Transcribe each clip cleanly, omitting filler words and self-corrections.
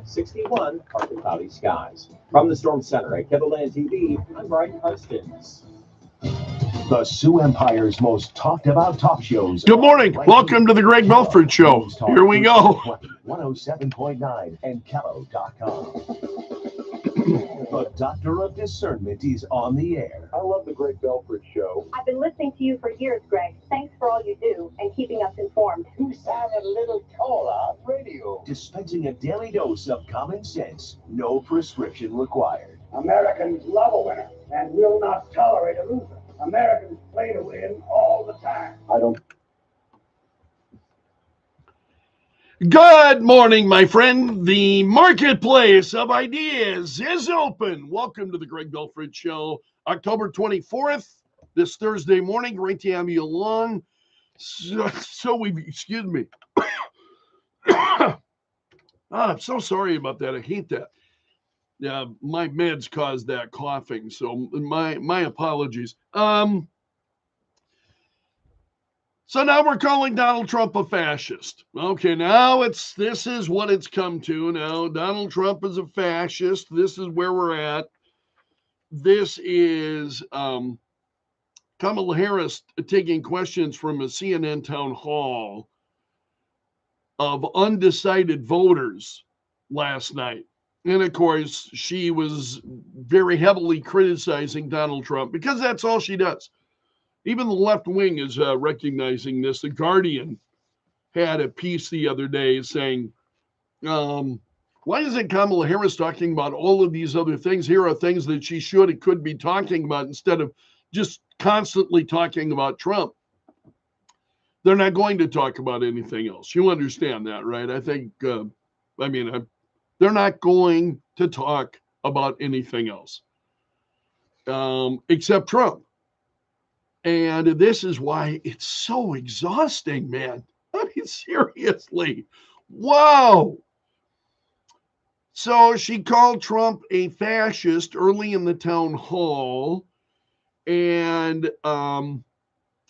at 61, partly cloudy skies. From the Storm Center at Kibberland TV, I'm Brian Karstens. The Sioux Empire's most talked about talk shows. Good morning. Welcome to the Greg Belfrage Show. Here we go. 107.9 and Kello.com. The Doctor of Discernment is on the air. I love the Greg Belfrage Show. I've been listening to you for years, Greg. Thanks for all you do and keeping us informed. You sound a little taller on radio. Dispensing a daily dose of common sense. No prescription required. Americans love a winner and will not tolerate a loser. Americans play to win all the time. Good morning, my friend. The marketplace of ideas is open. Welcome to the Greg Belfrage Show, October 24th, this Thursday morning. Great to have you along. Excuse me. I'm so sorry about that. I hate that. Yeah, my meds caused that coughing, so my apologies. So now we're calling Donald Trump a fascist. Okay, now this is what it's come to now. Donald Trump is a fascist. This is where we're at. This is Kamala Harris taking questions from a CNN town hall of undecided voters last night. And of course, she was very heavily criticizing Donald Trump because that's all she does. Even the left wing is recognizing this. The Guardian had a piece the other day saying, why isn't Kamala Harris talking about all of these other things? Here are things that she should and could be talking about instead of just constantly talking about Trump. They're not going to talk about anything else. You understand that, right? I think, they're not going to talk about anything else except Trump. And this is why it's so exhausting, man. I mean, seriously. Wow. So she called Trump a fascist early in the town hall. And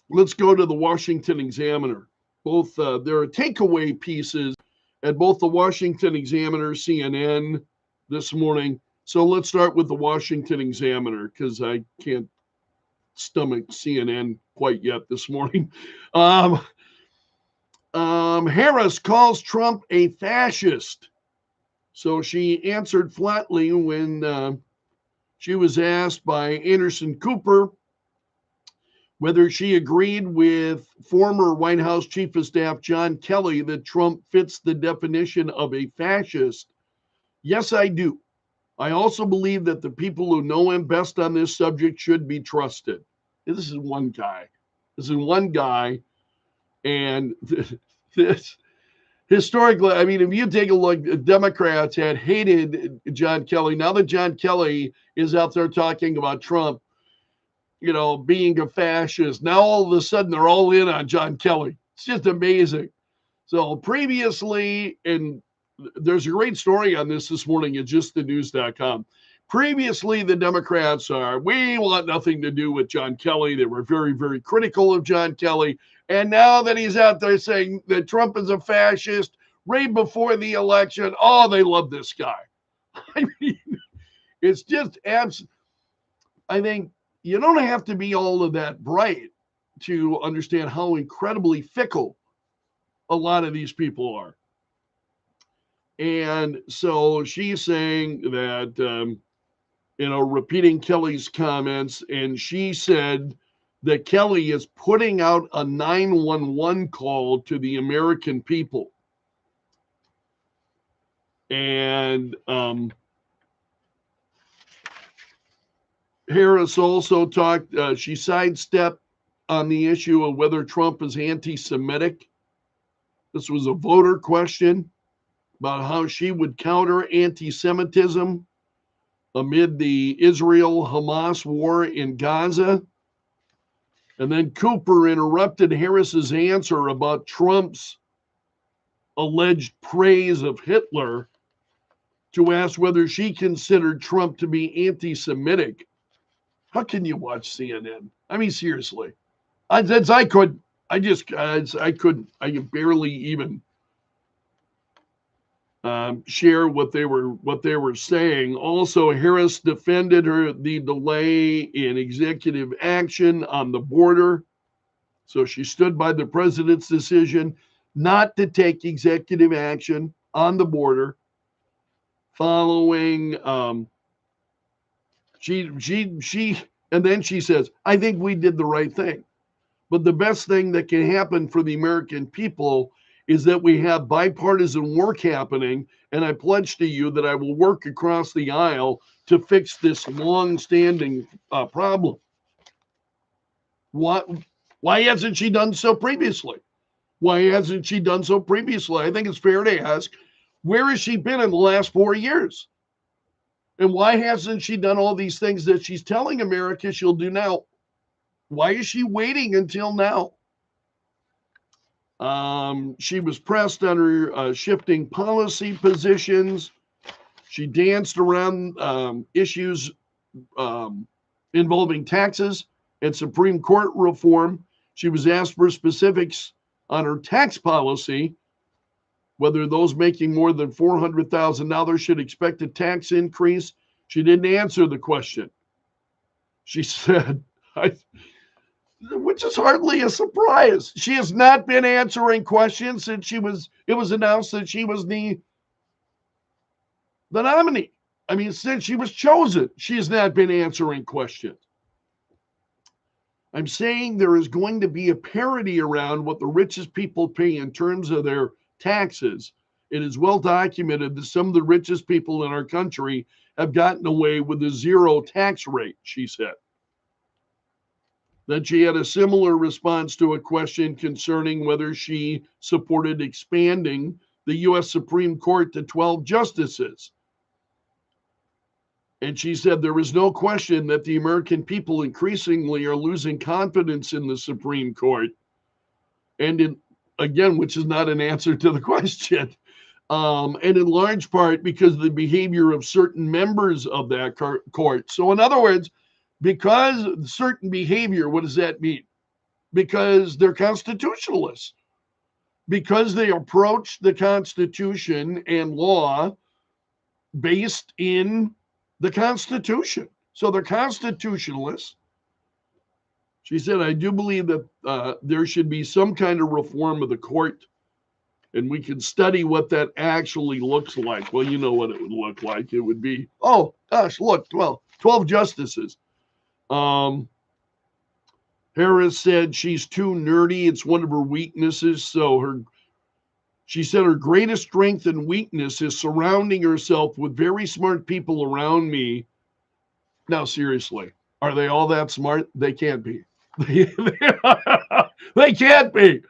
let's go to the Washington Examiner. Both there are takeaway pieces at both the Washington Examiner, CNN this morning. So let's start with the Washington Examiner because I can't stomach CNN quite yet this morning. Harris calls Trump a fascist. So she answered flatly when she was asked by Anderson Cooper whether she agreed with former White House Chief of Staff John Kelly that Trump fits the definition of a fascist. Yes, I do. I also believe that the people who know him best on this subject should be trusted. This is one guy. And this historically, I mean, if you take a look, Democrats had hated John Kelly. Now that John Kelly is out there talking about Trump, you know, being a fascist, now all of a sudden they're all in on John Kelly. It's just amazing. So previously, and there's a great story on this morning at justthenews.com. Previously, the Democrats we want nothing to do with John Kelly. They were very, very critical of John Kelly. And now that he's out there saying that Trump is a fascist right before the election, oh, they love this guy. I mean, it's just I think you don't have to be all of that bright to understand how incredibly fickle a lot of these people are. And so she's saying that, repeating Kelly's comments, and she said that Kelly is putting out a 911 call to the American people. And Harris also talked, she sidestepped on the issue of whether Trump is anti-Semitic. This was a voter question about how she would counter anti-Semitism amid the Israel-Hamas war in Gaza. And then Cooper interrupted Harris's answer about Trump's alleged praise of Hitler to ask whether she considered Trump to be anti-Semitic. How can you watch CNN? I mean, seriously. I could barely even. share what they were saying. Also, Harris defended the delay in executive action on the border. So she stood by the president's decision not to take executive action on the border following and then she says, I think we did the right thing. But the best thing that can happen for the American people is that we have bipartisan work happening, and I pledge to you that I will work across the aisle to fix this long-standing problem. Why hasn't she done so previously? Why hasn't she done so previously? I think it's fair to ask, where has she been in the last 4 years? And why hasn't she done all these things that she's telling America she'll do now? Why is she waiting until now? She was pressed on her shifting policy positions. She danced around issues involving taxes and Supreme Court reform. She was asked for specifics on her tax policy, whether those making more than $400,000 should expect a tax increase. She didn't answer the question. She said, which is hardly a surprise. She has not been answering questions since it was announced that she was the nominee. I mean, since she was chosen, she has not been answering questions. I'm saying there is going to be a parity around what the richest people pay in terms of their taxes. It is well documented that some of the richest people in our country have gotten away with a zero tax rate, she said. Then she had a similar response to a question concerning whether she supported expanding the U.S. Supreme Court to 12 justices. And she said there is no question that the American people increasingly are losing confidence in the Supreme Court. And again, which is not an answer to the question. And in large part because of the behavior of certain members of that court. So in other words, because certain behavior, what does that mean? Because they're constitutionalists. Because they approach the Constitution and law based in the Constitution. So they're constitutionalists. She said, I do believe that there should be some kind of reform of the court, and we can study what that actually looks like. Well, you know what it would look like. It would be, oh, gosh, look, 12 justices. Harris said she's too nerdy. It's one of her weaknesses. So she said her greatest strength and weakness is surrounding herself with very smart people around me. Now, seriously, are they all that smart? They can't be. They can't be.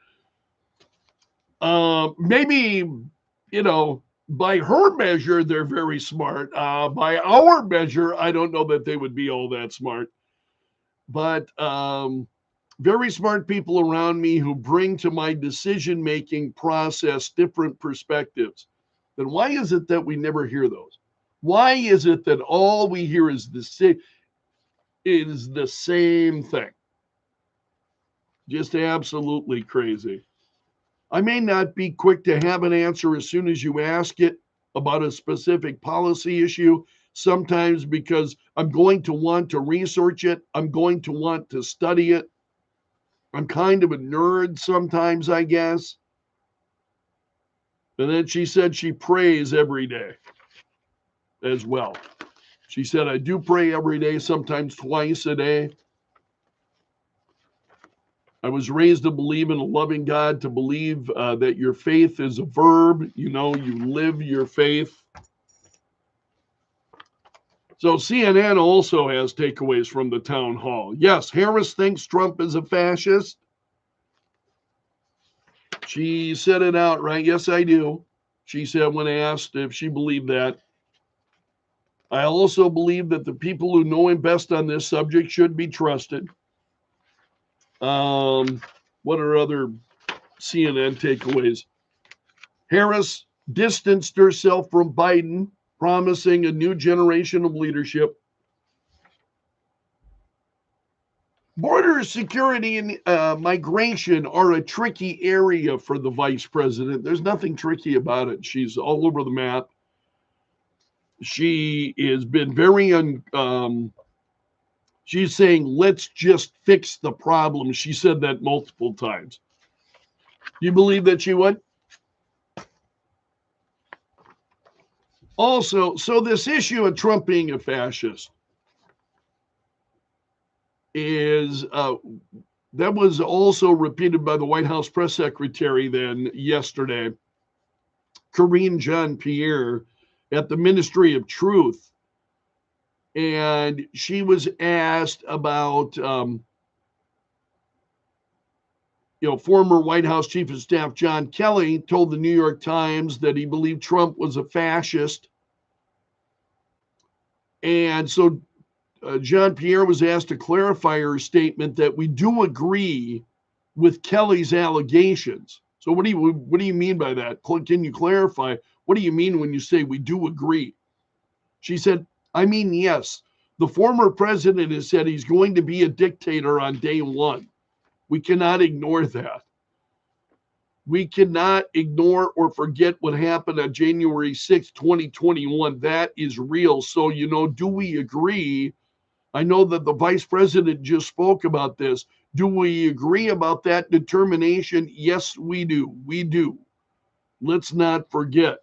Maybe, by her measure, they're very smart. By our measure, I don't know that they would be all that smart. But very smart people around me who bring to my decision-making process different perspectives. Then why is it that we never hear those? Why is it that all we hear is the same thing? Just absolutely crazy. I may not be quick to have an answer as soon as you ask it about a specific policy issue, sometimes because I'm going to want to research it. I'm going to want to study it. I'm kind of a nerd sometimes, I guess. And then she said she prays every day as well. She said, I do pray every day, sometimes twice a day. I was raised to believe in a loving God, to believe that your faith is a verb. You live your faith. So CNN also has takeaways from the town hall. Yes, Harris thinks Trump is a fascist. She said it outright. Yes, I do. She said when asked if she believed that. I also believe that the people who know him best on this subject should be trusted. What are other CNN takeaways? Harris distanced herself from Biden, promising a new generation of leadership. Border security and migration are a tricky area for the vice president. There's nothing tricky about it. She's all over the map. She has been very she's saying, let's just fix the problem. She said that multiple times. Do you believe that she would? Also, so this issue of Trump being a fascist is that was also repeated by the White House press secretary then yesterday, Karine Jean-Pierre, at the Ministry of Truth. And she was asked about, former White House Chief of Staff John Kelly told the New York Times that he believed Trump was a fascist. And so Jean-Pierre was asked to clarify her statement that we do agree with Kelly's allegations. So what do you mean by that? Can you clarify? What do you mean when you say we do agree? She said, I mean, yes, the former president has said he's going to be a dictator on day one. We cannot ignore that. We cannot ignore or forget what happened on January 6, 2021. That is real. So, do we agree? I know that the vice president just spoke about this. Do we agree about that determination? Yes, we do. We do. Let's not forget.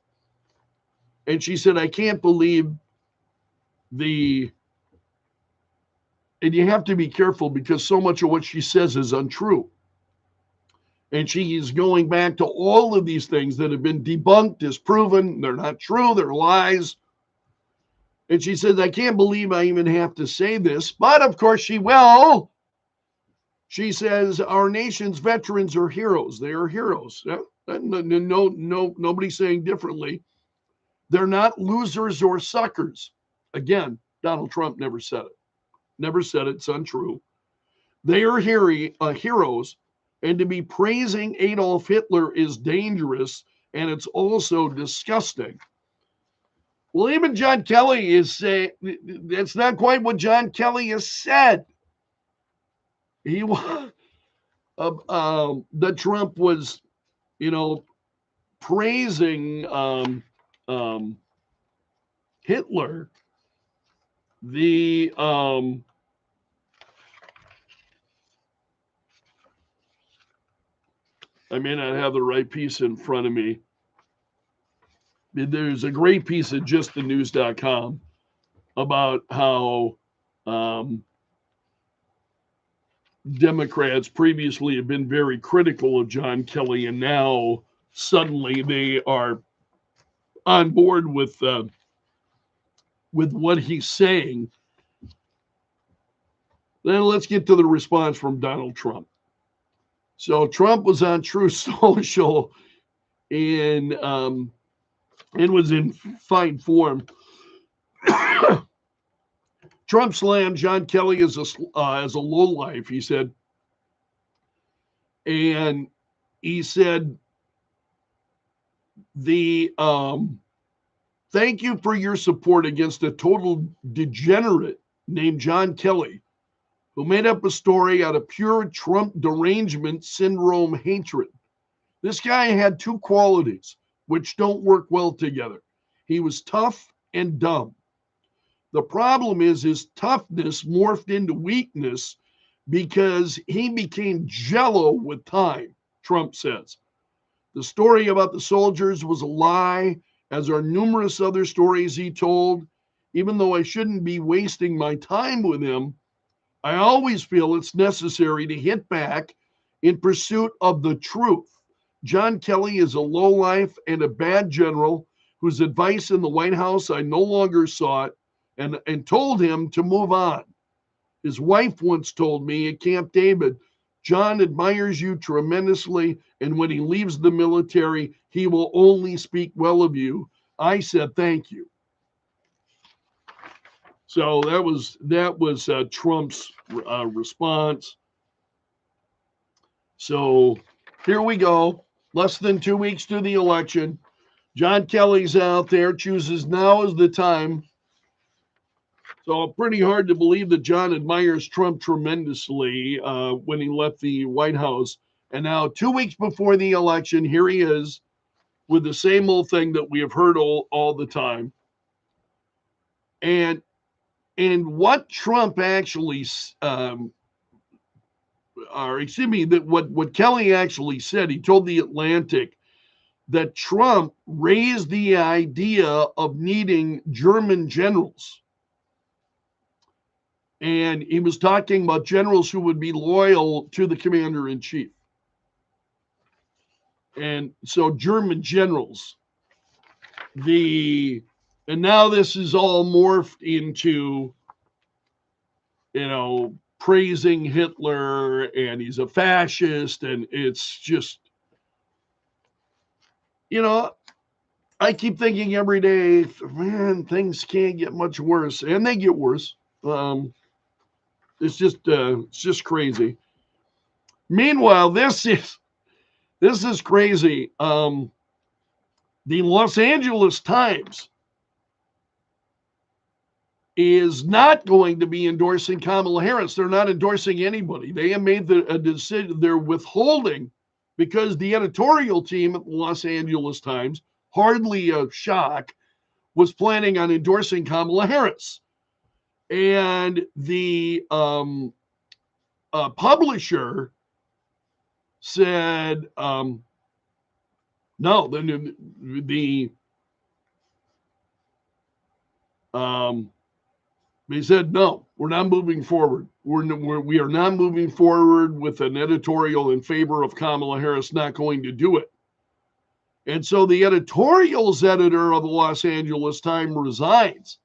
And she said, I can't believe and you have to be careful because so much of what she says is untrue. And she is going back to all of these things that have been debunked, disproven. They're not true. They're lies. And she says, I can't believe I even have to say this. But of course she will. She says, our nation's veterans are heroes. They are heroes. No, nobody's saying differently. They're not losers or suckers. Again, Donald Trump never said it. Never said it. It's untrue. They are heroes. And to be praising Adolf Hitler is dangerous, and it's also disgusting. Well, even John Kelly is saying that's not quite what John Kelly has said. He was that Trump was, praising Hitler. I may not have the right piece in front of me. There's a great piece at justthenews.com about how Democrats previously have been very critical of John Kelly, and now suddenly they are on board with what he's saying. Then let's get to the response from Donald Trump. So Trump was on Truth Social and was in fine form. Trump slammed John Kelly as a lowlife, he said. And he said, thank you for your support against a total degenerate named John Kelly, who made up a story out of pure Trump derangement syndrome hatred. This guy had two qualities which don't work well together. He was tough and dumb. The problem is his toughness morphed into weakness because he became jello with time, Trump says. The story about the soldiers was a lie, as are numerous other stories he told. Even though I shouldn't be wasting my time with him, I always feel it's necessary to hit back in pursuit of the truth. John Kelly is a lowlife and a bad general whose advice in the White House I no longer sought and told him to move on. His wife once told me at Camp David, John admires you tremendously, and when he leaves the military, he will only speak well of you. I said, thank you. So that was Trump's response. So here we go. Less than 2 weeks to the election. John Kelly's out there, chooses now is the time. So pretty hard to believe that John admires Trump tremendously when he left the White House. And now 2 weeks before the election, here he is with the same old thing that we have heard all the time. And what Trump actually, what Kelly actually said, he told The Atlantic that Trump raised the idea of needing German generals. And he was talking about generals who would be loyal to the commander in chief. And so German generals, and now this is all morphed into, praising Hitler and he's a fascist. And it's just, I keep thinking every day, man, things can't get much worse. And they get worse. It's just crazy. Meanwhile, this is crazy. The Los Angeles Times is not going to be endorsing Kamala Harris. They're not endorsing anybody. They have made a decision. They're withholding because the editorial team at the Los Angeles Times, hardly a shock, was planning on endorsing Kamala Harris. And the publisher said, no, they said, no, we're not moving forward. We are not moving forward with an editorial in favor of Kamala Harris, not going to do it. And so the editorials editor of the Los Angeles Times resigns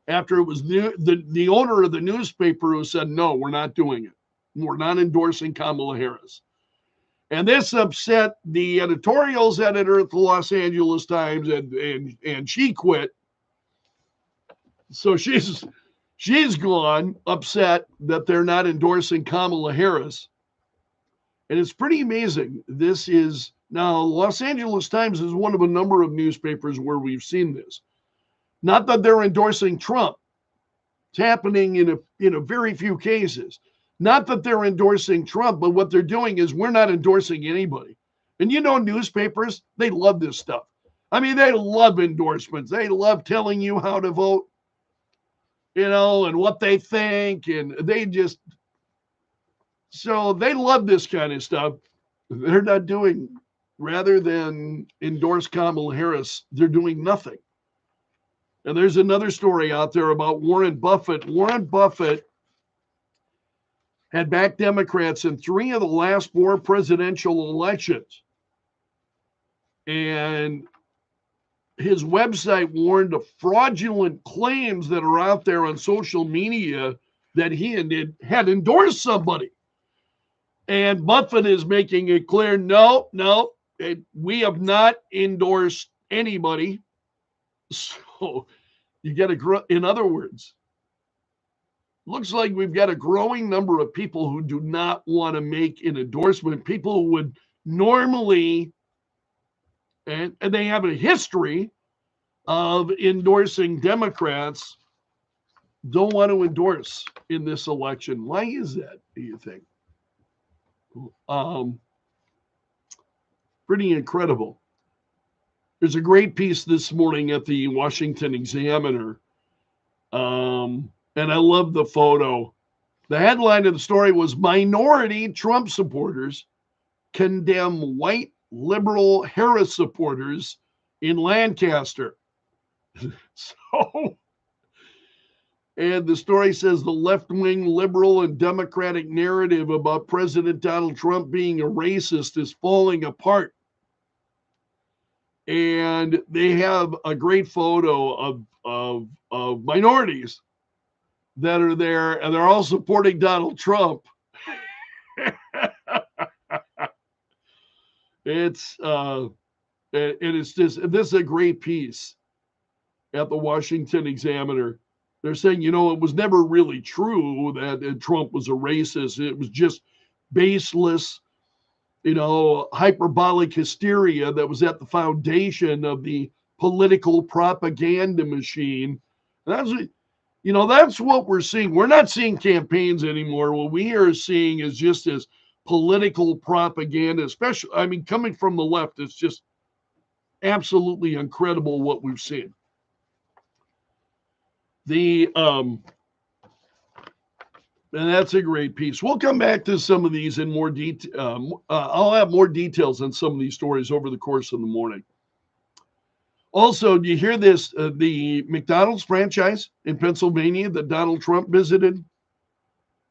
after it was the owner of the newspaper who said, no, we're not doing it. We're not endorsing Kamala Harris. And this upset the editorials editor at the Los Angeles Times, and she quit. So she's gone, upset that they're not endorsing Kamala Harris. And it's pretty amazing. This is now Los Angeles Times is one of a number of newspapers where we've seen this. Not that they're endorsing Trump. It's happening in a very few cases. Not that they're endorsing Trump, but what they're doing is we're not endorsing anybody. And newspapers, they love this stuff. I mean, they love endorsements. They love telling you how to vote, and what they think. And so they love this kind of stuff. They're not doing, rather than endorse Kamala Harris, they're doing nothing. And there's another story out there about Warren Buffett. Warren Buffett had backed Democrats in 3 of the last 4 presidential elections. And his website warned of fraudulent claims that are out there on social media that he had endorsed somebody. And Buffett is making it clear, no, we have not endorsed anybody. So you get in other words, looks like we've got a growing number of people who do not want to make an endorsement. People who would normally, and they have a history of endorsing Democrats, don't want to endorse in this election. Why is that, do you think? Pretty incredible. There's a great piece this morning at the Washington Examiner. And I love the photo. The headline of the story was Minority Trump supporters condemn white liberal Harris supporters in Lancaster. And the story says the left-wing liberal and Democratic narrative about President Donald Trump being a racist is falling apart. And they have a great photo of minorities that are there, and they're all supporting Donald Trump. This is a great piece at the Washington Examiner. They're saying, it was never really true that Trump was a racist. It was just baseless, hyperbolic hysteria that was at the foundation of the political propaganda machine. And That's what we're seeing. We're not seeing campaigns anymore. What we are seeing is just as political propaganda, especially, coming from the left. It's just absolutely incredible what we've seen. And that's a great piece. We'll come back to some of these in more detail. I'll have more details on some of these stories over the course of the morning. Also, do you hear this? The McDonald's franchise in Pennsylvania that Donald Trump visited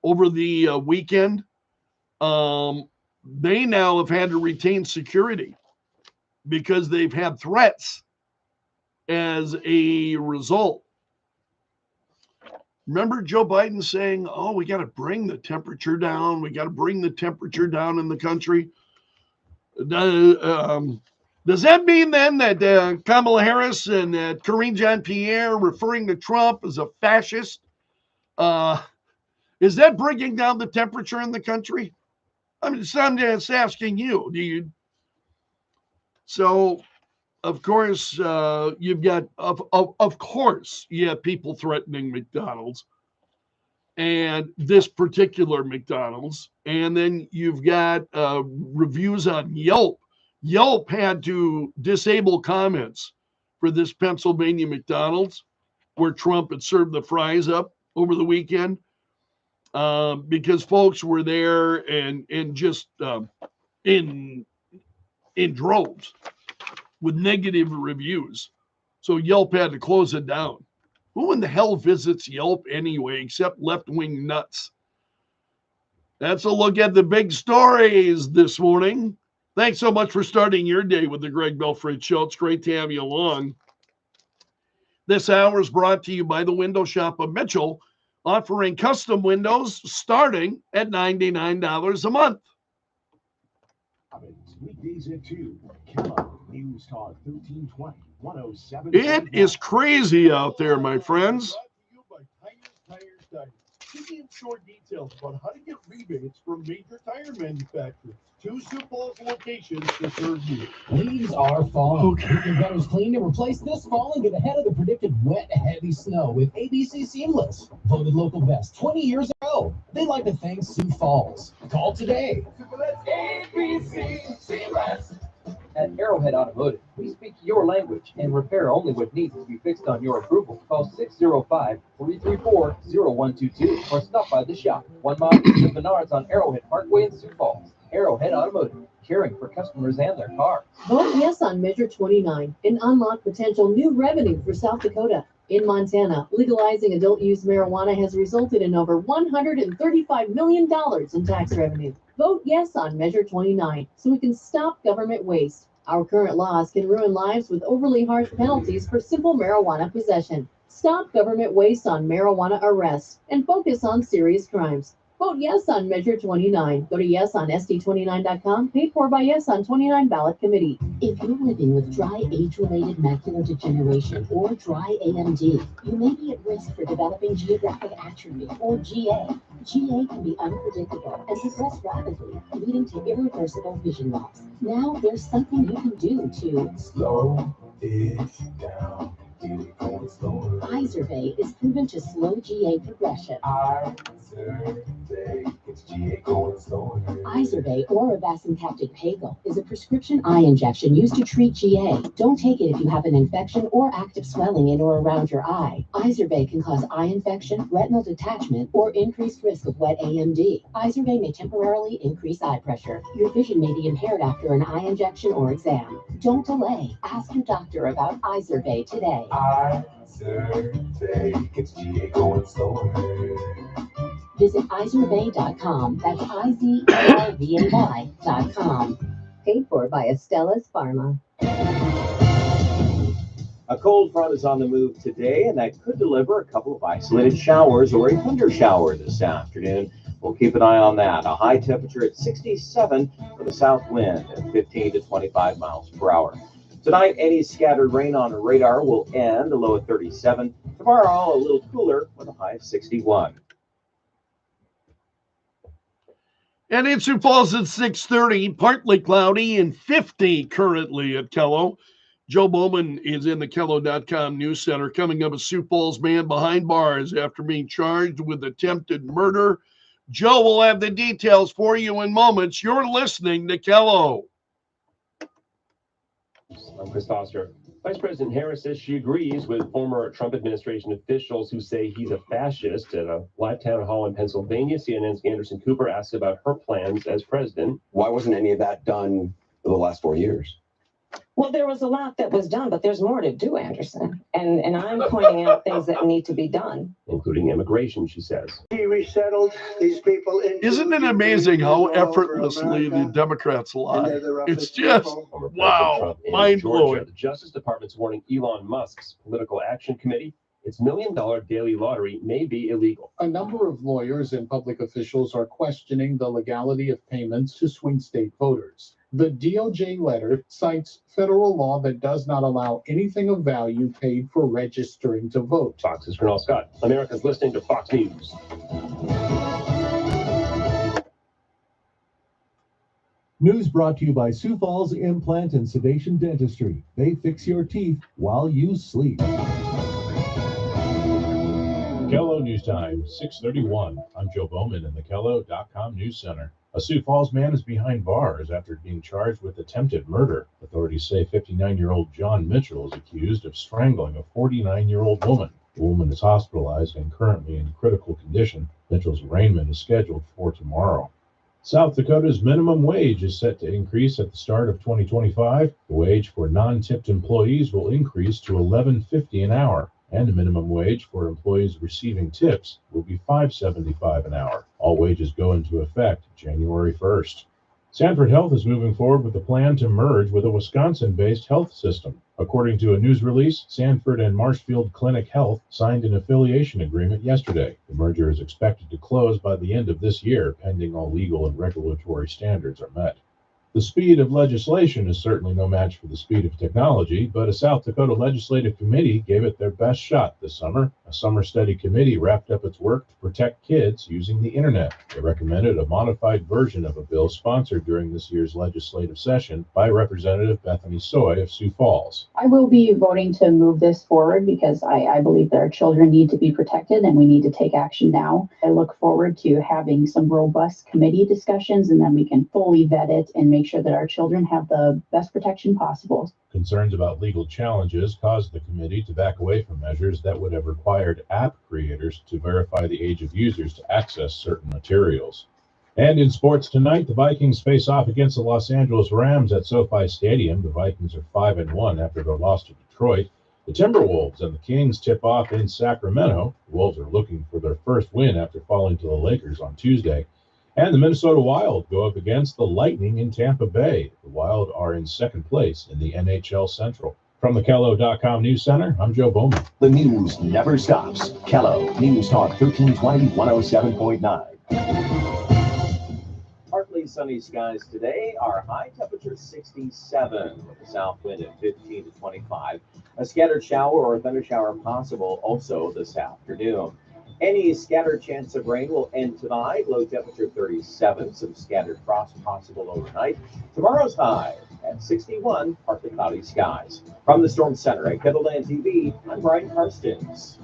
over the weekend, they now have had to retain security because they've had threats as a result. Remember Joe Biden saying, we got to bring the temperature down. We got to bring the temperature down in the country. Does that mean then that Kamala Harris and Karine Jean-Pierre referring to Trump as a fascist, is that bringing down the temperature in the country? I'm just asking you. So, of course, you've got, of course, you have people threatening McDonald's and this particular McDonald's. And then you've got reviews on Yelp. Yelp had to disable comments for this Pennsylvania McDonald's where Trump had served the fries up over the weekend because folks were there and just in droves with negative reviews. So Yelp had to close it down. Who in the hell visits Yelp anyway, except left-wing nuts? That's a look at the big stories this morning. Thanks so much for starting your day with the Greg Belfrage Show. It's great to have you along. This hour is brought to you by the Window Shop of Mitchell, offering custom windows starting at $99 a month. Weekdays at 2. Kello News Talk 1320 107. It is crazy out there, my friends. Give me short details about how to get rebates from major tire manufacturers. 2 Sioux Falls locations to serve you. Leaves are falling. Keep your gutters clean and replace this fall and get ahead of the predicted wet, heavy snow with ABC Seamless. Voted local best 20 years ago. They like to thank Sioux Falls. Call today. ABC Seamless. At Arrowhead Automotive, we speak your language and repair only what needs to be fixed on your approval. Call 605-334-0122 or stop by the shop. 1 mile east of Menards on Arrowhead Parkway in Sioux Falls. Arrowhead Automotive, caring for customers and their cars. Vote yes on Measure 29 and unlock potential new revenue for South Dakota. In Montana, legalizing adult-use marijuana has resulted in over $135 million in tax revenue. Vote yes on Measure 29 so we can stop government waste. Our current laws can ruin lives with overly harsh penalties for simple marijuana possession. Stop government waste on marijuana arrests and focus on serious crimes. Vote yes on Measure 29. Go to yesonsd29.com, paid for by Yes on 29 Ballot Committee. If you're living with dry age-related macular degeneration or dry AMD, you may be at risk for developing geographic atrophy or GA. GA can be unpredictable and progress rapidly, leading to irreversible vision loss. Now there's something you can do to slow it down. Izervay is proven to slow GA progression. Izervay gets GA going slower. Izervay or avacincaptad pegol is a prescription eye injection used to treat GA. Don't take it if you have an infection or active swelling in or around your eye. Izervay can cause eye infection, retinal detachment, or increased risk of wet AMD. Izervay may temporarily increase eye pressure. Your vision may be impaired after an eye injection or exam. Don't delay. Ask your doctor about Izervay today. Izervay gets GA going slower. Visit Izervay.com. That's IZERVAY.com. Paid for by Estella's Pharma. A cold front is on the move today, and that could deliver a couple of isolated showers or a thunder shower this afternoon. We'll keep an eye on that. A high temperature at 67 with a south wind at 15 to 25 miles per hour. Tonight, any scattered rain on radar will end, a low of 37. Tomorrow, a little cooler with a high of 61. And in Sioux Falls at 6:30, partly cloudy and 50 currently at Kello. Joe Bowman is in the Kello.com News Center. Coming up, a Sioux Falls man behind bars after being charged with attempted murder. Joe will have the details for you in moments. You're listening to Kello. I'm Chris Foster. Vice President Harris says she agrees with former Trump administration officials who say he's a fascist. At a live town hall in Pennsylvania, CNN's Anderson Cooper asked about her plans as president. Why wasn't any of that done for the last 4 years? Well, there was a lot that was done, but there's more to do, Anderson. And I'm pointing out things that need to be done. Including immigration, she says. He resettled these people into Isn't it amazing how effortlessly the Democrats lie? It's just, wow, mind-blowing. The Justice Department's warning Elon Musk's Political Action Committee its $1 million daily lottery may be illegal. A number of lawyers and public officials are questioning the legality of payments to swing state voters. The DOJ letter cites federal law that does not allow anything of value paid for registering to vote. Fox's Colonel Scott. America's listening to Fox News. News brought to you by Sioux Falls Implant and Sedation Dentistry. They fix your teeth while you sleep. Kello News Time, 6:31. I'm Joe Bowman in the Kello.com News Center. A Sioux Falls man is behind bars after being charged with attempted murder. Authorities say 59-year-old John Mitchell is accused of strangling a 49-year-old woman. The woman is hospitalized and currently in critical condition. Mitchell's arraignment is scheduled for tomorrow. South Dakota's minimum wage is set to increase at the start of 2025. The wage for non-tipped employees will increase to $11.50 an hour, and the minimum wage for employees receiving tips will be $5.75 an hour. All wages go into effect January 1st. Sanford Health is moving forward with a plan to merge with a Wisconsin-based health system. According to a news release, Sanford and Marshfield Clinic Health signed an affiliation agreement yesterday. The merger is expected to close by the end of this year, pending all legal and regulatory standards are met. The speed of legislation is certainly no match for the speed of technology, but a South Dakota legislative committee gave it their best shot this summer. A summer study committee wrapped up its work to protect kids using the internet. They recommended a modified version of a bill sponsored during this year's legislative session by Representative Bethany Soy of Sioux Falls. I will be voting to move this forward because I believe that our children need to be protected and we need to take action now. I look forward to having some robust committee discussions and then we can fully vet it and make sure that our children have the best protection possible. Concerns about legal challenges caused the committee to back away from measures that would have required app creators to verify the age of users to access certain materials. And in sports tonight, the Vikings face off against the Los Angeles Rams at SoFi Stadium. The Vikings are 5-1 after their loss to Detroit. The Timberwolves and the Kings tip off in Sacramento. The Wolves are looking for their first win after falling to the Lakers on Tuesday. And the Minnesota Wild go up against the Lightning in Tampa Bay. The Wild are in second place in the NHL Central. From the Kello.com News Center, I'm Joe Bowman. The news never stops. Kello News Talk 1320 107.9. Partly sunny skies today. Our high temperature 67 with a south wind at 15 to 25. A scattered shower or thunder shower possible also this afternoon. Any scattered chance of rain will end tonight. Low temperature 37. Some scattered frost possible overnight. Tomorrow's high at 61. Partly cloudy skies. From the Storm Center at Kettleland TV, I'm Brian Karstens.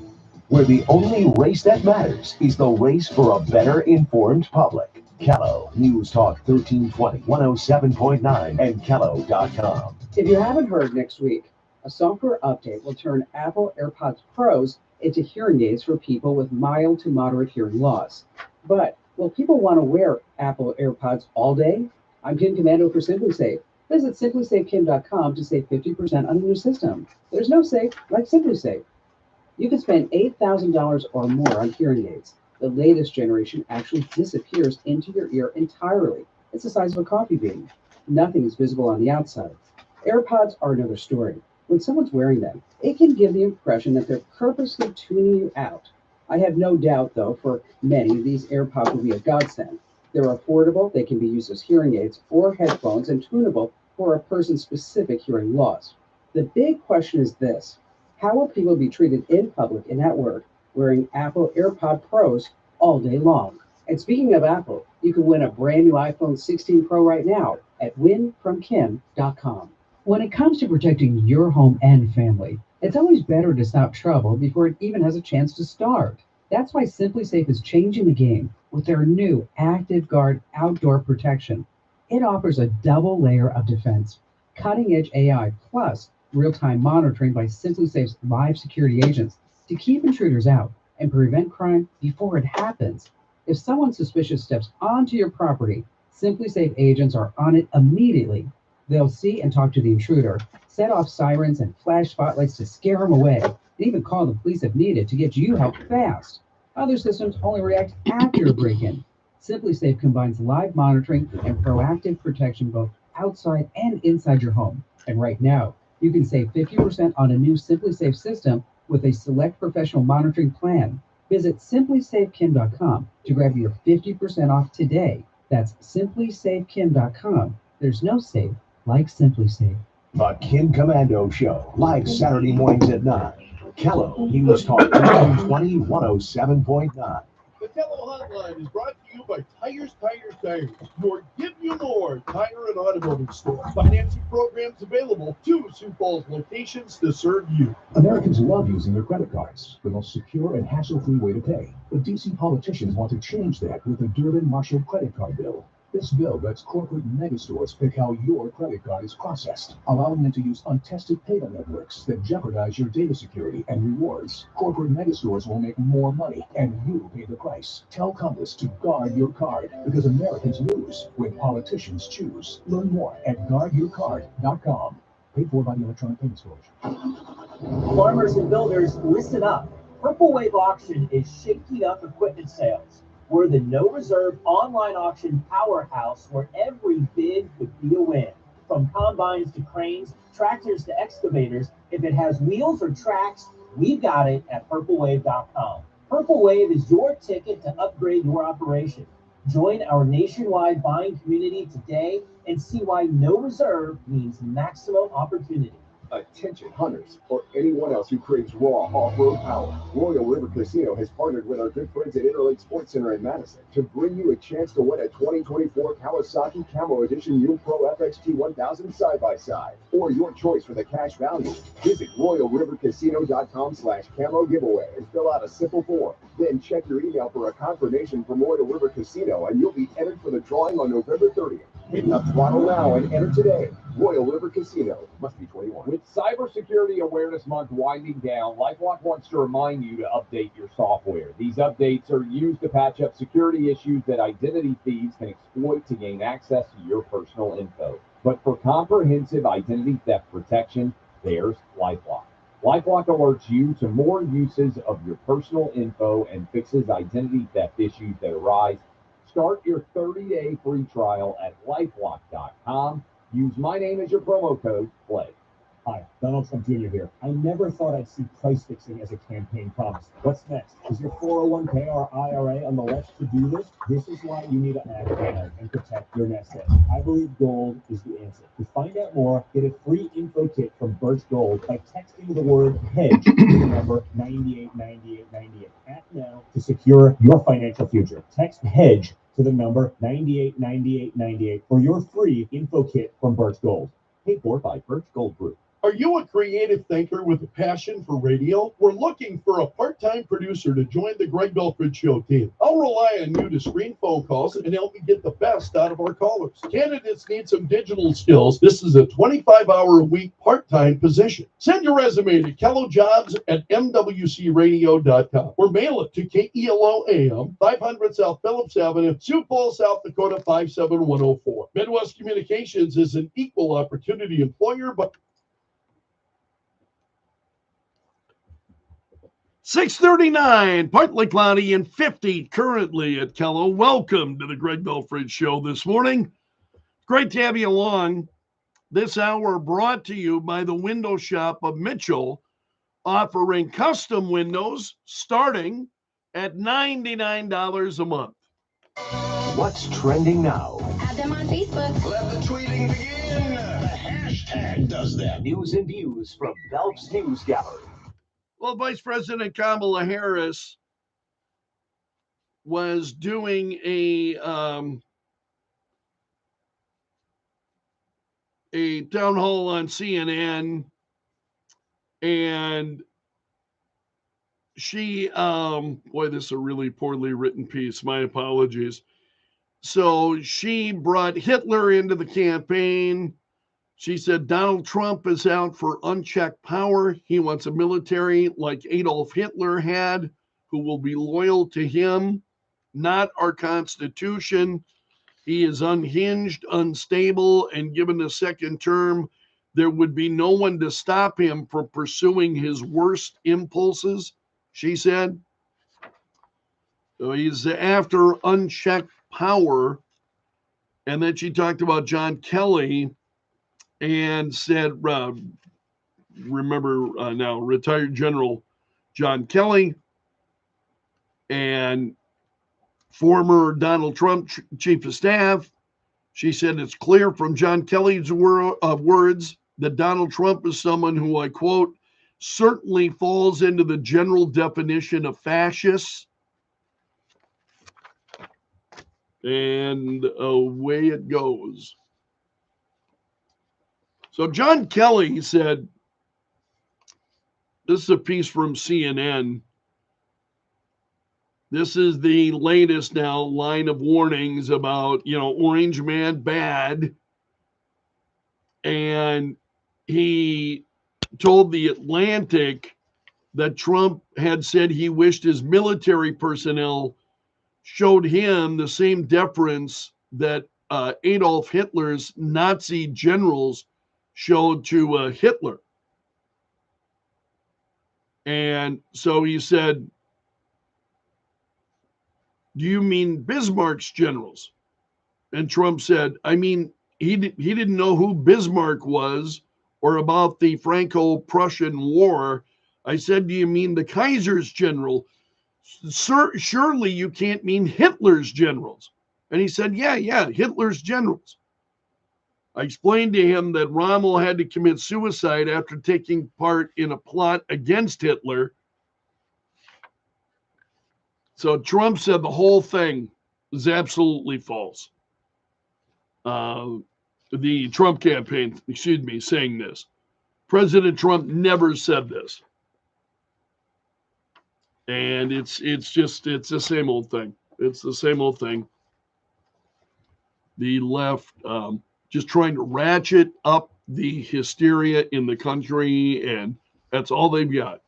Where the only race that matters is the race for a better informed public. Kello News Talk 1320 107.9 and Kello.com. If you haven't heard, next week, a software update will turn Apple AirPods Pros into hearing aids for people with mild to moderate hearing loss. But will people want to wear Apple AirPods all day? I'm Kim Commando for SimpliSafe. Visit simplysafekim.com to save 50% on your system. There's no safe like SimpliSafe. You can spend $8,000 or more on hearing aids. The latest generation actually disappears into your ear entirely. It's the size of a coffee bean. Nothing is visible on the outside. AirPods are another story. When someone's wearing them, it can give the impression that they're purposely tuning you out. I have no doubt, though, for many, these AirPods will be a godsend. They're affordable, they can be used as hearing aids or headphones, and tunable for a person's specific hearing loss. The big question is this: how will people be treated in public and at work wearing Apple AirPod Pros all day long? And speaking of Apple, you can win a brand new iPhone 16 Pro right now at winfromkim.com. When it comes to protecting your home and family, it's always better to stop trouble before it even has a chance to start. That's why Simply Safe is changing the game with their new Active Guard outdoor protection. It offers a double layer of defense, cutting edge AI, plus real time monitoring by Simply Safe's live security agents to keep intruders out and prevent crime before it happens. If someone suspicious steps onto your property, Simply Safe agents are on it immediately. They'll see and talk to the intruder, set off sirens and flash spotlights to scare them away, and even call the police if needed to get you help fast. Other systems only react after a break-in. Simply Safe combines live monitoring and proactive protection both outside and inside your home. And right now, you can save 50% on a new Simply Safe system with a select professional monitoring plan. Visit simplysafekim.com to grab your 50% off today. That's simplysafekim.com. There's no safe like Simply Safe. The Kim Commando Show, live Saturday mornings at 9. Callow News Talk 1320 107.9. The Kello Hotline is brought to you by Tires. Your Give You More tire and automotive store. Financing programs available. 2 Sioux Falls locations to serve you. Americans love using their credit cards, the most secure and hassle-free way to pay. But DC politicians want to change that with the Durbin-Marshall credit card bill. This bill lets corporate megastores pick how your credit card is processed, allowing them to use untested payment networks that jeopardize your data security and rewards. Corporate megastores will make more money, and you pay the price. Tell Congress to guard your card, because Americans lose when politicians choose. Learn more at guardyourcard.com. Paid for by the Electronic Payments Coalition. Farmers and builders, listen up. Purple Wave Auction is shaking up equipment sales. We're the no-reserve online auction powerhouse where every bid could be a win. From combines to cranes, tractors to excavators, if it has wheels or tracks, we've got it at purplewave.com. Purple Wave is your ticket to upgrade your operation. Join our nationwide buying community today and see why no reserve means maximum opportunity. Attention hunters, or anyone else who craves raw off-road power. Royal River Casino has partnered with our good friends at Interlake Sports Center in Madison to bring you a chance to win a 2024 Kawasaki Camo Edition Mule Pro FXT 1000 side-by-side, or your choice for the cash value. Visit RoyalRiverCasino.com/camo giveaway and fill out a simple form. Then check your email for a confirmation from Royal River Casino, and you'll be entered for the drawing on November 30th. Hit the throttle now and enter today. Royal River Casino. Must be 21. With Cybersecurity Awareness Month winding down, LifeLock wants to remind you to update your software. These updates are used to patch up security issues that identity thieves can exploit to gain access to your personal info. But for comprehensive identity theft protection, there's LifeLock. LifeLock alerts you to more uses of your personal info and fixes identity theft issues that arise. Start your 30-day free trial at lifelock.com. Use my name as your promo code, PLAY. Hi, Donald Trump Jr. here. I never thought I'd see price fixing as a campaign promise. What's next? Is your 401k or IRA on the left to do this? This is why you need to act now and protect your nest egg. I believe gold is the answer. To find out more, get a free info kit from Birch Gold by texting the word HEDGE to the number 989898. Act now to secure your financial future. Text HEDGE to the number 989898 for your free info kit from Birch Gold. Paid for by Birch Gold Group. Are you a creative thinker with a passion for radio? We're looking for a part-time producer to join the Greg Belfrage Show team. I'll rely on you to screen phone calls and help me get the best out of our callers. Candidates need some digital skills. This is a 25-hour-a-week part-time position. Send your resume to kellojobs@mwcradio.com or mail it to KELO AM, 500 South Phillips Avenue, Sioux Falls, South Dakota 57104. Midwest Communications is an equal opportunity employer, but 6:39, partly cloudy and 50 currently at Kello. Welcome to the Greg Belfrage Show this morning. Great to have you along. This hour brought to you by the window shop of Mitchell, offering custom windows starting at $99 a month. What's trending now? Add them on Facebook. Let the tweeting begin. The hashtag does that. News and views from Belf's News Gallery. Well, Vice President Kamala Harris was doing a a town hall on CNN, and she, boy, this is a really poorly written piece. My apologies. So she brought Hitler into the campaign. She said Donald Trump is out for unchecked power. He wants a military like Adolf Hitler had, who will be loyal to him, not our Constitution. He is unhinged, unstable, and given a second term, there would be no one to stop him from pursuing his worst impulses, she said. So he's after unchecked power. And then she talked about John Kelly and said, remember now, retired General John Kelly and former Donald Trump chief of staff. She said it's clear from John Kelly's words that Donald Trump is someone who, I quote, certainly falls into the general definition of fascists. And away it goes. So John Kelly said, this is a piece from CNN. This is the latest now line of warnings about, Orange Man bad. And he told the Atlantic that Trump had said he wished his military personnel showed him the same deference that Adolf Hitler's Nazi generals showed to Hitler. And so he said, do you mean Bismarck's generals? And Trump said, I mean, he didn't know who Bismarck was or about the Franco-Prussian War. I said, do you mean the Kaiser's general? Sir, surely you can't mean Hitler's generals. And he said, yeah, Hitler's generals. I explained to him that Rommel had to commit suicide after taking part in a plot against Hitler. So Trump said the whole thing is absolutely false. The Trump campaign, saying this. President Trump never said this. And it's the same old thing. It's the same old thing. The left just trying to ratchet up the hysteria in the country, and that's all they've got.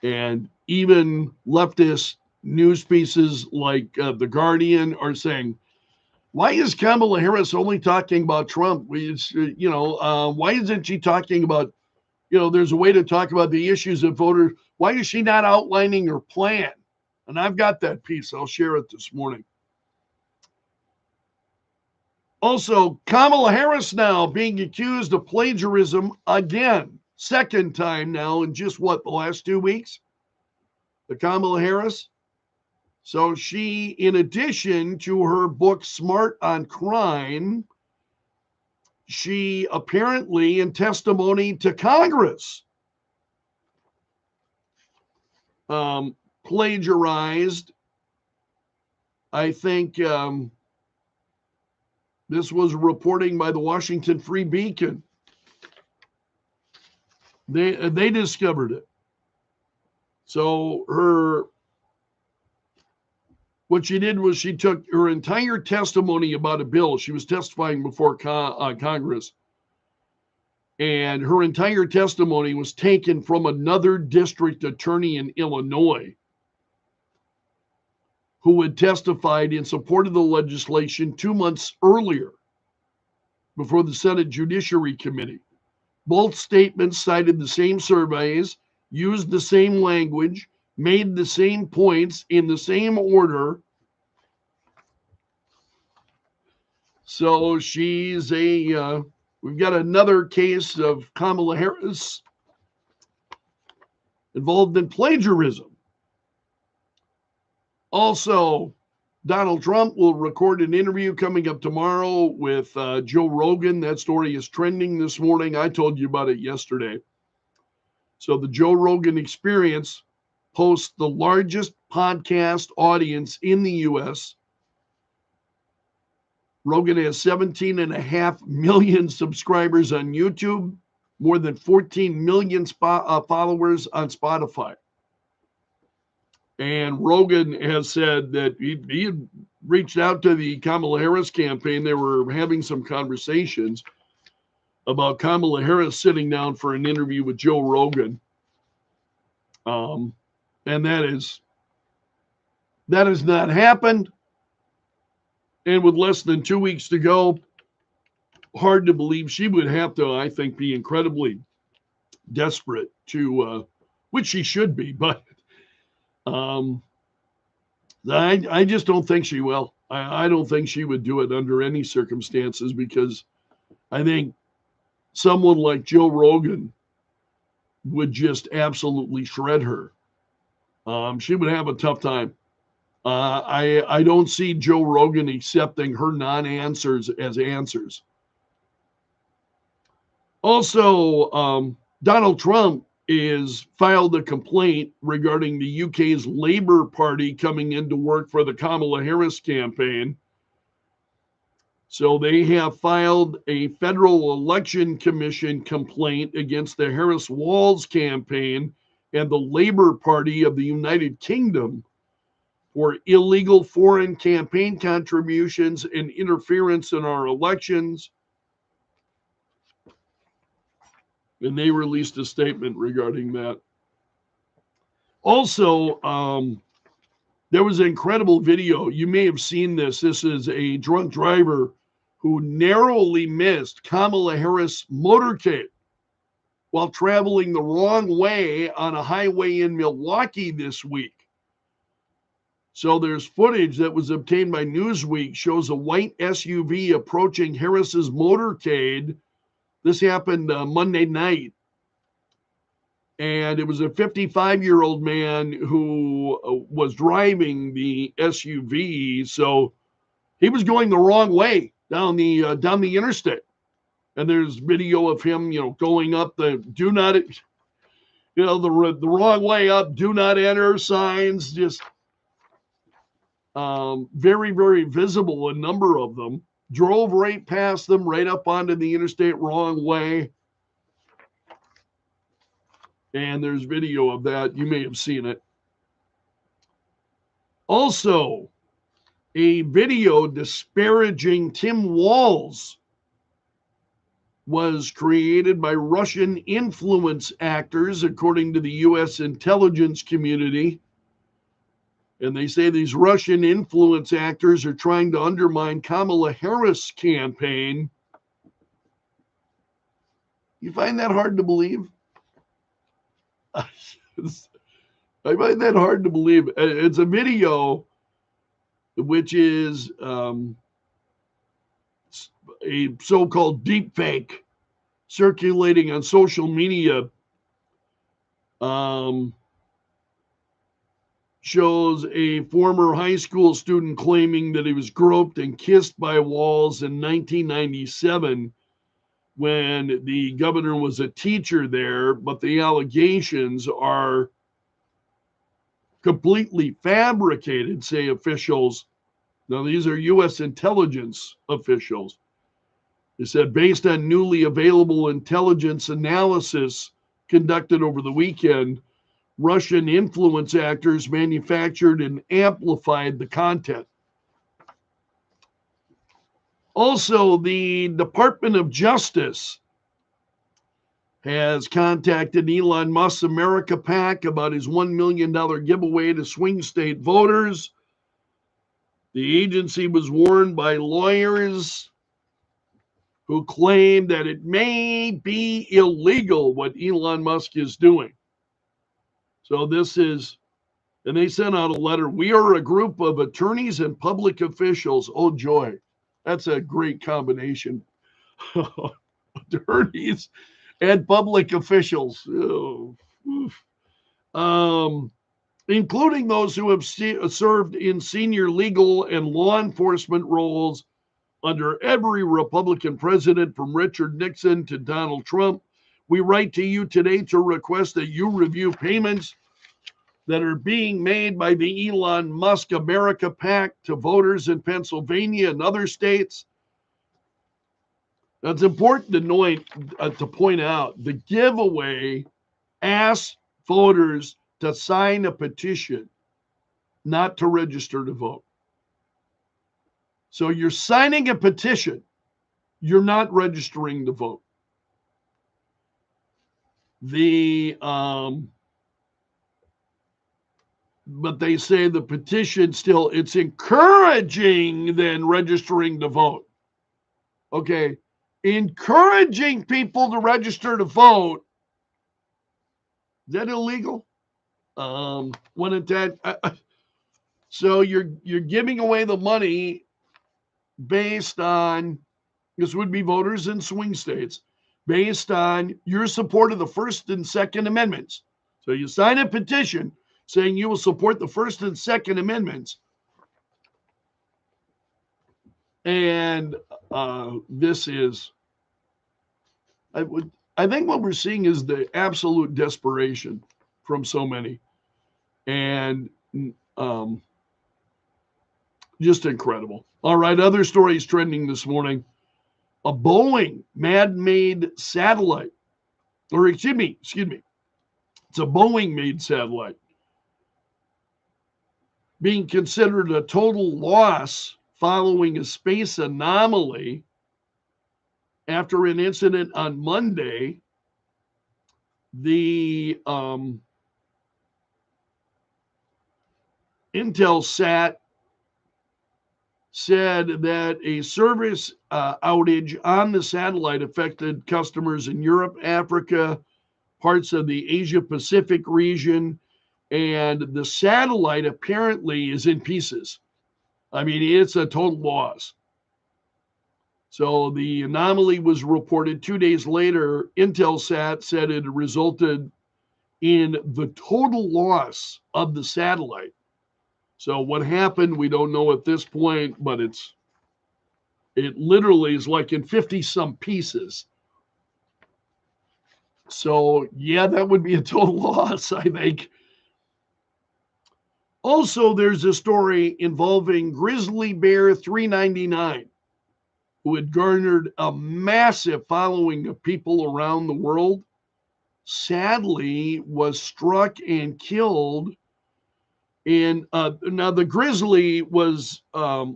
And even leftist news pieces like The Guardian are saying, why is Kamala Harris only talking about Trump? Why isn't she talking about, there's a way to talk about the issues of voters. Why is she not outlining her plan? And I've got that piece. I'll share it this morning. Also, Kamala Harris now being accused of plagiarism again. Second time now in just the last 2 weeks? The Kamala Harris. So she, in addition to her book, Smart on Crime, she apparently, in testimony to Congress, plagiarized, I think, this was reporting by the Washington Free Beacon. They discovered it. So what she did was she took her entire testimony about a bill. She was testifying before Congress. And her entire testimony was taken from another district attorney in Illinois who had testified in support of the legislation 2 months earlier before the Senate Judiciary Committee. Both statements cited the same surveys, used the same language, made the same points in the same order. So we've got another case of Kamala Harris involved in plagiarism. Also, Donald Trump will record an interview coming up tomorrow with Joe Rogan. That story is trending this morning. I told you about it yesterday. So the Joe Rogan Experience hosts the largest podcast audience in the U.S. Rogan has 17.5 million subscribers on YouTube, more than 14 million followers on Spotify. And Rogan has said that he had reached out to the Kamala Harris campaign. They were having some conversations about Kamala Harris sitting down for an interview with Joe Rogan. And that has not happened. And with less than 2 weeks to go, hard to believe. She would have to, I think, be incredibly desperate to, which she should be, but I just don't think she will. I don't think she would do it under any circumstances, because I think someone like Joe Rogan would just absolutely shred her. She would have a tough time. I don't see Joe Rogan accepting her non-answers as answers. Also, Donald Trump is filed a complaint regarding the UK's Labour Party coming into work for the Kamala Harris campaign. So they have filed a Federal Election Commission complaint against the Harris-Walz campaign and the Labour Party of the United Kingdom for illegal foreign campaign contributions and interference in our elections. And they released a statement regarding that. Also, there was an incredible video. You may have seen this. This is a drunk driver who narrowly missed Kamala Harris' motorcade while traveling the wrong way on a highway in Milwaukee this week. So there's footage that was obtained by Newsweek, shows a white SUV approaching Harris's motorcade. This happened Monday night. And it was a 55-year-old man who was driving the SUV. So he was going the wrong way down the interstate. And there's video of him, going up the do not, the wrong way up, do not enter signs, just very, very visible, a number of them. Drove right past them, right up onto the interstate, wrong way. And there's video of that. You may have seen it. Also, a video disparaging Tim Walz was created by Russian influence actors, according to the U.S. intelligence community. And they say these Russian influence actors are trying to undermine Kamala Harris' campaign. You find that hard to believe? I find that hard to believe. It's a video which is a so-called deep fake circulating on social media. Shows a former high school student claiming that he was groped and kissed by Walz in 1997 when the governor was a teacher there, but the allegations are completely fabricated, say officials. Now, these are U.S. intelligence officials. They said, based on newly available intelligence analysis conducted over the weekend, Russian influence actors manufactured and amplified the content. Also, the Department of Justice has contacted Elon Musk's America PAC about his $1 million giveaway to swing state voters. The agency was warned by lawyers who claim that it may be illegal what Elon Musk is doing. So this is, and they sent out a letter. We are a group of attorneys and public officials. Oh, joy. That's a great combination. Attorneys and public officials. Including those who have served in senior legal and law enforcement roles under every Republican president from Richard Nixon to Donald Trump. We write to you today to request that you review payments that are being made by the Elon Musk America PAC to voters in Pennsylvania and other states That's important to point out. The giveaway asks voters to sign a petition, not to register to vote. So you're signing a petition. You're not registering to vote. But they say the petition still, it's encouraging then registering to vote. Okay. Encouraging people to register to vote. Is that illegal? When it that, so you're giving away the money based on, this would be voters in swing states, based on your support of the First and Second Amendments. So you sign a petition saying you will support the First and Second Amendments. And this is, I think what we're seeing is the absolute desperation from so many. And just incredible. All right, other stories trending this morning. A Boeing man-made satellite, or excuse me, it's a Boeing-made satellite, being considered a total loss following a space anomaly after an incident on Monday. The Intelsat said that a service outage on the satellite affected customers in Europe, Africa, parts of the Asia Pacific region, and the satellite apparently is in pieces. I mean, it's a total loss. So the anomaly was reported 2 days later. Intelsat said it resulted in the total loss of the satellite. So what happened, we don't know at this point, but it literally is like in 50 some pieces. So yeah, that would be a total loss, I think. Also, there's a story involving Grizzly Bear 399, who had garnered a massive following of people around the world, sadly was struck and killed. And now the grizzly was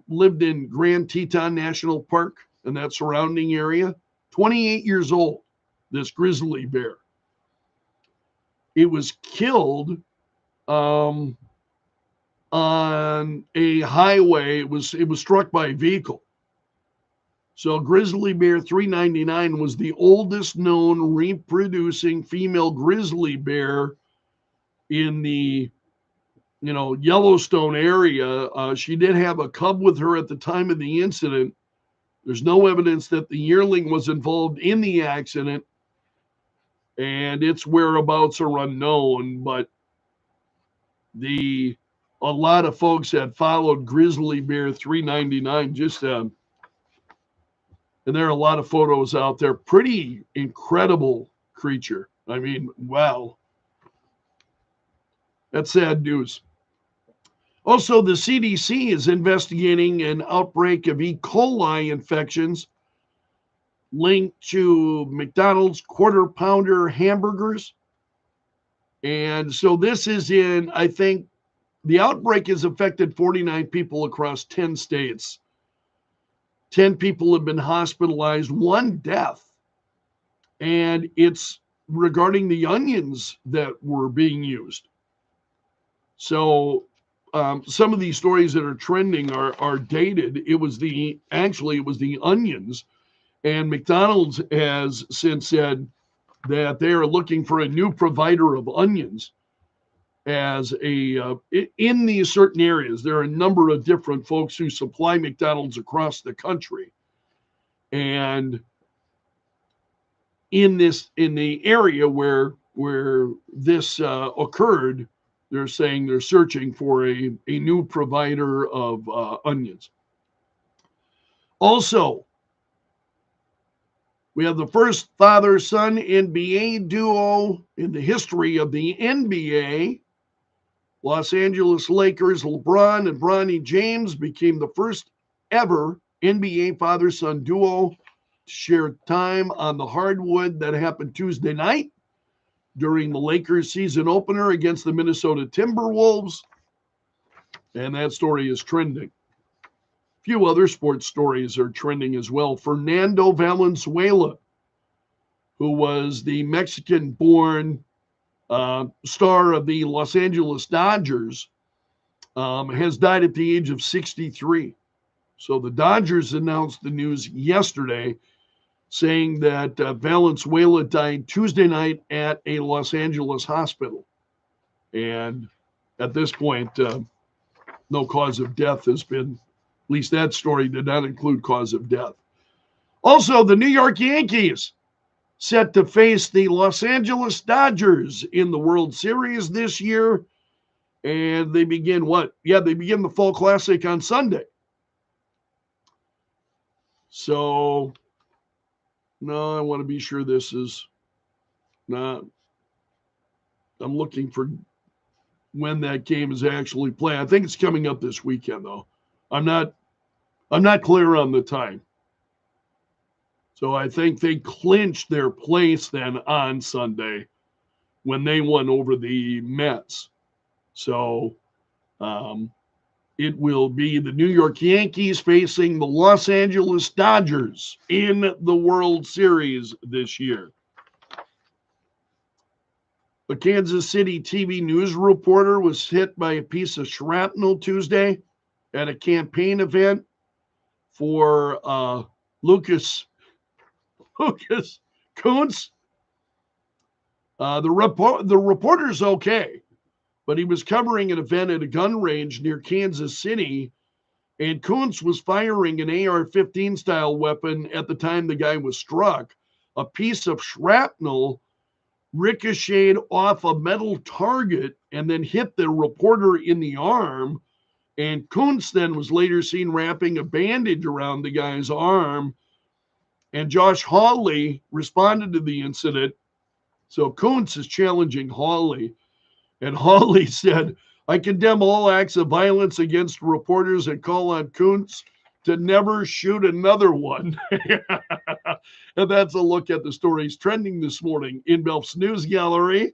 lived in Grand Teton National Park and that surrounding area. 28 years old, this grizzly bear. It was killed on a highway. It was struck by a vehicle. So Grizzly Bear 399 was the oldest known reproducing female grizzly bear in the Yellowstone area. She did have a cub with her at the time of the incident. There's no evidence that the yearling was involved in the accident, and its whereabouts are unknown, but a lot of folks had followed Grizzly Bear 399 and there are a lot of photos out there. Pretty incredible creature. I mean, wow. That's sad news. Also, the CDC is investigating an outbreak of E. coli infections linked to McDonald's Quarter Pounder hamburgers. And so this is I think, the outbreak has affected 49 people across 10 states. 10 people have been hospitalized, 1 death. And it's regarding the onions that were being used. So some of these stories that are trending are dated. It was the onions, and McDonald's has since said that they are looking for a new provider of onions as in these certain areas. There are a number of different folks who supply McDonald's across the country, and in the area where this occurred, they're saying they're searching for a new provider of onions. Also, we have the first father-son NBA duo in the history of the NBA. Los Angeles Lakers, LeBron and Bronny James became the first ever NBA father-son duo share time on the hardwood that happened Tuesday night during the Lakers season opener against the Minnesota Timberwolves. And that story is trending. A few other sports stories are trending as well. Fernando Valenzuela, who was the Mexican-born star of the Los Angeles Dodgers, has died at the age of 63. So the Dodgers announced the news yesterday, saying that Valenzuela died Tuesday night at a Los Angeles hospital. And at this point, no cause of death has been, at least that story did not include cause of death. Also, the New York Yankees set to face the Los Angeles Dodgers in the World Series this year. And they begin what? Yeah, they begin the Fall Classic on Sunday. So, no, I want to be sure this is not. I'm looking for when that game is actually playing. I think it's coming up this weekend, though. I'm not clear on the time. So I think they clinched their place then on Sunday when they won over the Mets. So it will be the New York Yankees facing the Los Angeles Dodgers in the World Series this year. A Kansas City TV news reporter was hit by a piece of shrapnel Tuesday at a campaign event for Lucas Kuntz. The reporter's okay, but he was covering an event at a gun range near Kansas City, and Kuntz was firing an AR-15 style weapon at the time the guy was struck. A piece of shrapnel ricocheted off a metal target and then hit the reporter in the arm. And Kuntz then was later seen wrapping a bandage around the guy's arm. And Josh Hawley responded to the incident. So Kuntz is challenging Hawley. And Hawley said, "I condemn all acts of violence against reporters and call on Kuntz to never shoot another one." And that's a look at the stories trending this morning in Belf's News Gallery.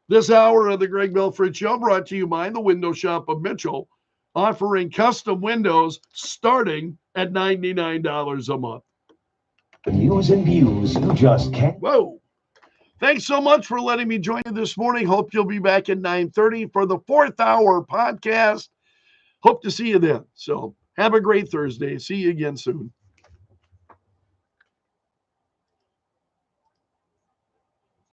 This hour of the Greg Belfrage Show brought to you by the Window Shop of Mitchell, offering custom windows starting at $99 a month. The news and views you just can't. Whoa. Thanks so much for letting me join you this morning. Hope you'll be back at 9:30 for the 4th hour podcast. Hope to see you then. So have a great Thursday. See you again soon.